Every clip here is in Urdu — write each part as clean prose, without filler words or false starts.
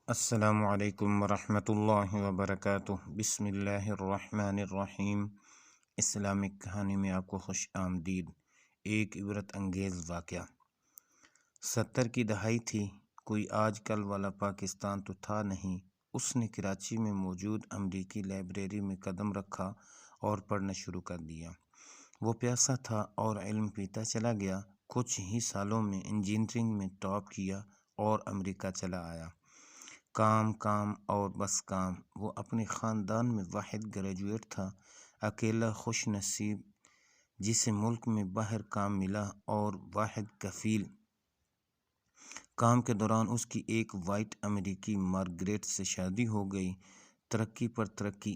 السلام علیکم ورحمۃ اللہ وبرکاتہ۔ بسم اللہ الرحمن الرحیم۔ اسلامک کہانی میں آپ کو خوش آمدید۔ ایک عبرت انگیز واقعہ۔ 70 کی دہائی تھی، کوئی آج کل والا پاکستان تو تھا نہیں۔ اس نے کراچی میں موجود امریکی لائبریری میں قدم رکھا اور پڑھنا شروع کر دیا۔ وہ پیاسا تھا اور علم پیتا چلا گیا۔ کچھ ہی سالوں میں انجینئرنگ میں ٹاپ کیا اور امریکہ چلا آیا۔ کام کام اور بس کام۔ وہ اپنے خاندان میں واحد گریجویٹ تھا، اکیلا خوش نصیب جسے ملک میں باہر کام ملا، اور واحد کفیل۔ کام کے دوران اس کی ایک وائٹ امریکی مارگریٹ سے شادی ہو گئی۔ ترقی پر ترقی،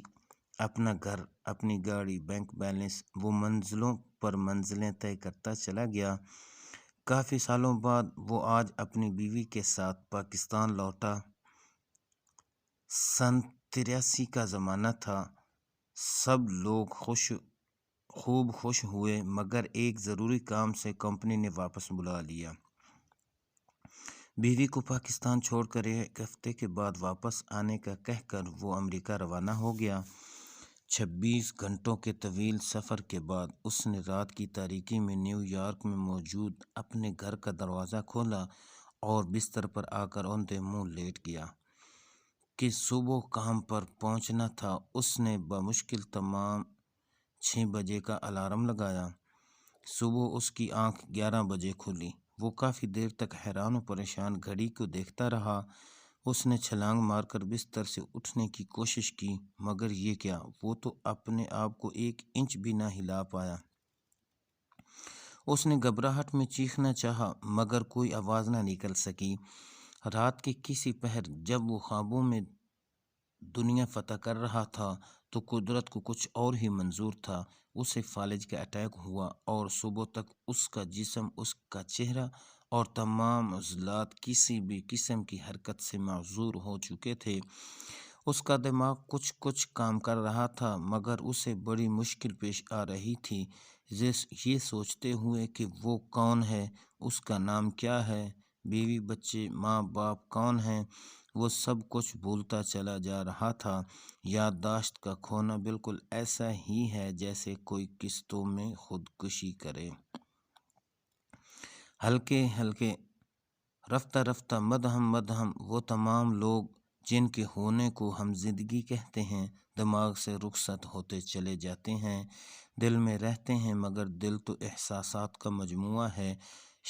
اپنا گھر، اپنی گاڑی، بینک بیلنس، وہ منزلوں پر منزلیں طے کرتا چلا گیا۔ کافی سالوں بعد وہ آج اپنی بیوی کے ساتھ پاکستان لوٹا۔ سن 83 کا زمانہ تھا۔ سب لوگ خوب خوش ہوئے، مگر ایک ضروری کام سے کمپنی نے واپس بلا لیا۔ بیوی کو پاکستان چھوڑ کر ایک ہفتے کے بعد واپس آنے کا کہہ کر وہ امریکہ روانہ ہو گیا۔ 26 گھنٹوں کے طویل سفر کے بعد اس نے رات کی تاریکی میں نیو یارک میں موجود اپنے گھر کا دروازہ کھولا اور بستر پر آ کر اوندھے منہ لیٹ گیا کہ صبح کام پر پہنچنا تھا۔ اس نے بمشکل تمام 6 بجے کا الارم لگایا۔ صبح اس کی آنکھ 11 بجے کھلی۔ وہ کافی دیر تک حیران و پریشان گھڑی کو دیکھتا رہا۔ اس نے چھلانگ مار کر بستر سے اٹھنے کی کوشش کی، مگر یہ کیا، وہ تو اپنے آپ کو 1 انچ بھی نہ ہلا پایا۔ اس نے گھبراہٹ میں چیخنا چاہا، مگر کوئی آواز نہ نکل سکی۔ رات کے کسی پہر جب وہ خوابوں میں دنیا فتح کر رہا تھا تو قدرت کو کچھ اور ہی منظور تھا۔ اسے فالج کا اٹیک ہوا اور صبح تک اس کا جسم، اس کا چہرہ اور تمام عضلات کسی بھی قسم کی حرکت سے معذور ہو چکے تھے۔ اس کا دماغ کچھ کام کر رہا تھا، مگر اسے بڑی مشکل پیش آ رہی تھی، یہ سوچتے ہوئے کہ وہ کون ہے، اس کا نام کیا ہے، بیوی بچے ماں باپ کون ہیں۔ وہ سب کچھ بھولتا چلا جا رہا تھا۔ یادداشت کا کھونا بالکل ایسا ہی ہے جیسے کوئی قسطوں میں خودکشی کرے۔ ہلکے ہلکے، رفتہ رفتہ، مدھم وہ تمام لوگ جن کے ہونے کو ہم زندگی کہتے ہیں، دماغ سے رخصت ہوتے چلے جاتے ہیں۔ دل میں رہتے ہیں، مگر دل تو احساسات کا مجموعہ ہے۔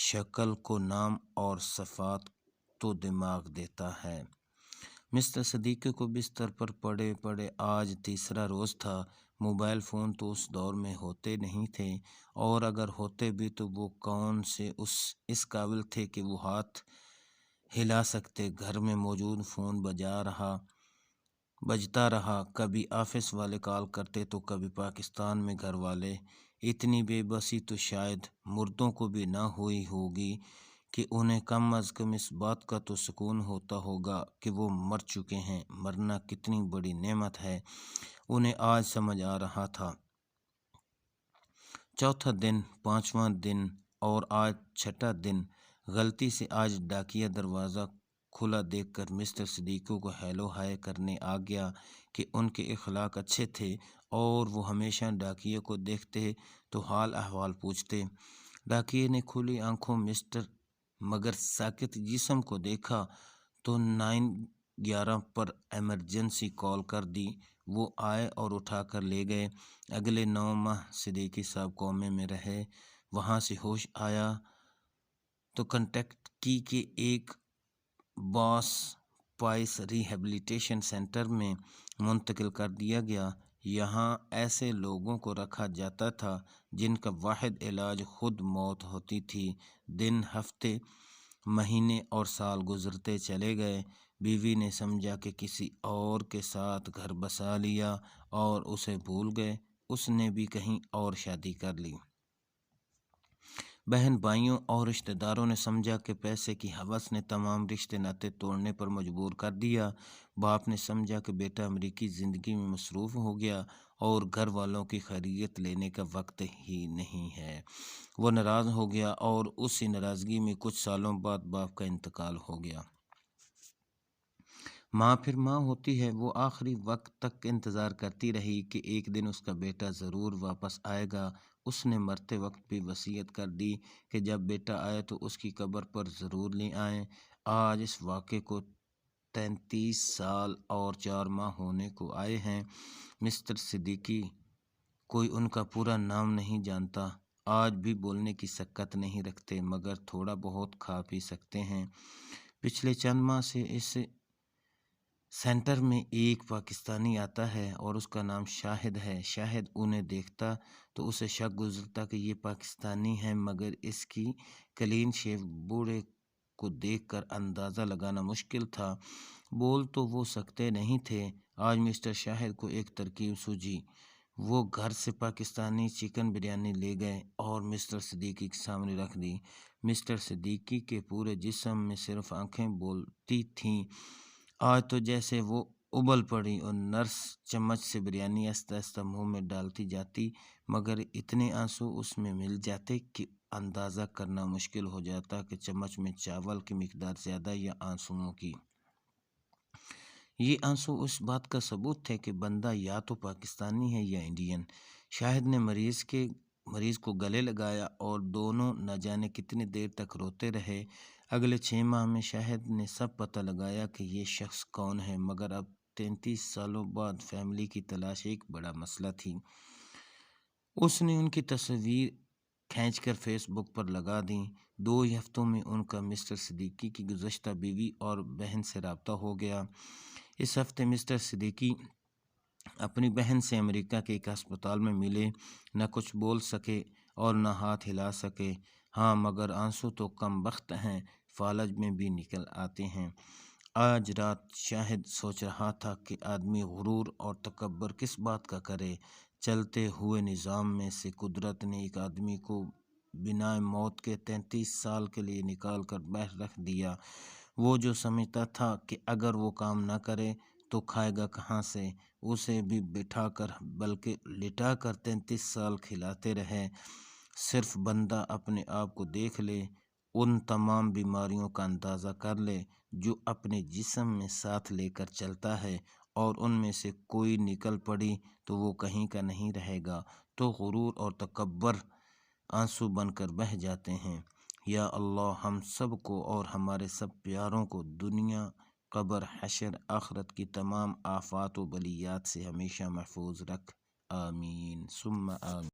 شکل کو نام اور صفات تو دماغ دیتا ہے۔ مسٹر صدیقی کو بستر پر پڑے پڑے آج تیسرا روز تھا۔ موبائل فون تو اس دور میں ہوتے نہیں تھے، اور اگر ہوتے بھی تو وہ کون سے اس قابل تھے کہ وہ ہاتھ ہلا سکتے۔ گھر میں موجود فون بجتا رہا، کبھی آفس والے کال کرتے تو کبھی پاکستان میں گھر والے۔ اتنی بے بسی تو شاید مردوں کو بھی نہ ہوئی ہوگی کہ انہیں کم از کم اس بات کا تو سکون ہوتا ہوگا کہ وہ مر چکے ہیں۔ مرنا کتنی بڑی نعمت ہے، انہیں آج سمجھ آ رہا تھا۔ چوتھا دن، 5واں دن، اور آج 6واں دن۔ غلطی سے آج ڈاکیہ دروازہ کھلا دیکھ کر مسٹر صدیقی کو ہیلو ہائے کرنے آ گیا کہ ان کے اخلاق اچھے تھے اور وہ ہمیشہ ڈاکیے کو دیکھتے تو حال احوال پوچھتے۔ ڈاکیے نے کھلی آنکھوں مسٹر مگر ساکت جسم کو دیکھا تو 911 پر ایمرجنسی کال کر دی۔ وہ آئے اور اٹھا کر لے گئے۔ اگلے 9 ماہ صدیقی صاحب کومے میں رہے۔ وہاں سے ہوش آیا تو کنٹیکٹ کی کہ ایک باس پائس ریہیبلیٹیشن سینٹر میں منتقل کر دیا گیا۔ یہاں ایسے لوگوں کو رکھا جاتا تھا جن کا واحد علاج خود موت ہوتی تھی۔ دن، ہفتے، مہینے اور سال گزرتے چلے گئے۔ بیوی نے سمجھا کہ کسی اور کے ساتھ گھر بسا لیا اور اسے بھول گئے۔ اس نے بھی کہیں اور شادی کر لی۔ بہن بھائیوں اور رشتہ داروں نے سمجھا کہ پیسے کی ہوس نے تمام رشتے ناطے توڑنے پر مجبور کر دیا۔ باپ نے سمجھا کہ بیٹا امریکی زندگی میں مصروف ہو گیا اور گھر والوں کی خیریت لینے کا وقت ہی نہیں ہے۔ وہ ناراض ہو گیا اور اسی ناراضگی میں کچھ سالوں بعد باپ کا انتقال ہو گیا۔ ماں پھر ماں ہوتی ہے، وہ آخری وقت تک انتظار کرتی رہی کہ ایک دن اس کا بیٹا ضرور واپس آئے گا۔ اس نے مرتے وقت بھی وصیت کر دی کہ جب بیٹا آئے تو اس کی قبر پر ضرور لے آئیں۔ آج اس واقعے کو 33 سال اور 4 ماہ ہونے کو آئے ہیں۔ مسٹر صدیقی کوئی ان کا پورا نام نہیں جانتا، آج بھی بولنے کی سکت نہیں رکھتے، مگر تھوڑا بہت کھا پی سکتے ہیں۔ پچھلے چند ماہ سے اس سینٹر میں ایک پاکستانی آتا ہے اور اس کا نام شاہد ہے۔ شاہد انہیں دیکھتا تو اسے شک گزرتا کہ یہ پاکستانی ہے، مگر اس کی کلین شیو بوڑھے کو دیکھ کر اندازہ لگانا مشکل تھا۔ بول تو وہ سکتے نہیں تھے۔ آج مسٹر شاہد کو ایک ترکیب سوجھی۔ وہ گھر سے پاکستانی چکن بریانی لے گئے اور مسٹر صدیقی کے سامنے رکھ دی۔ مسٹر صدیقی کے پورے جسم میں صرف آنکھیں بولتی تھیں۔ آج تو جیسے وہ ابل پڑی اور نرس چمچ سے بریانی آہستہ آہستہ منہ میں ڈالتی جاتی، مگر اتنے آنسو اس میں مل جاتے کہ اندازہ کرنا مشکل ہو جاتا کہ چمچ میں چاول کی مقدار زیادہ یا آنسوؤں کی۔ یہ آنسو اس بات کا ثبوت تھے کہ بندہ یا تو پاکستانی ہے یا انڈین۔ شاہد نے مریض کو گلے لگایا اور دونوں نہ جانے کتنی دیر تک روتے رہے۔ اگلے 6 ماہ میں شاہد نے سب پتہ لگایا کہ یہ شخص کون ہے، مگر اب 33 سالوں بعد فیملی کی تلاش ایک بڑا مسئلہ تھی۔ اس نے ان کی تصویر کھینچ کر فیس بک پر لگا دیں۔ 2 ہی ہفتوں میں ان کا مسٹر صدیقی کی گزشتہ بیوی اور بہن سے رابطہ ہو گیا۔ اس ہفتے مسٹر صدیقی اپنی بہن سے امریکہ کے ایک ہسپتال میں ملے، نہ کچھ بول سکے اور نہ ہاتھ ہلا سکے۔ ہاں مگر آنسو تو کم بخت ہیں، فالج میں بھی نکل آتے ہیں۔ آج رات شاہد سوچ رہا تھا کہ آدمی غرور اور تکبر کس بات کا کرے۔ چلتے ہوئے نظام میں سے قدرت نے ایک آدمی کو بنا موت کے 33 سال کے لیے نکال کر باہر رکھ دیا۔ وہ جو سمجھتا تھا کہ اگر وہ کام نہ کرے تو کھائے گا کہاں سے، اسے بھی بٹھا کر بلکہ لٹا کر 33 سال کھلاتے رہے۔ صرف بندہ اپنے آپ کو دیکھ لے، ان تمام بیماریوں کا اندازہ کر لے جو اپنے جسم میں ساتھ لے کر چلتا ہے، اور ان میں سے کوئی نکل پڑی تو وہ کہیں کا نہیں رہے گا، تو غرور اور تکبر آنسو بن کر بہہ جاتے ہیں۔ یا اللہ ہم سب کو اور ہمارے سب پیاروں کو دنیا، قبر، حشر، آخرت کی تمام آفات و بلیات سے ہمیشہ محفوظ رکھ۔ آمین ثم آمین۔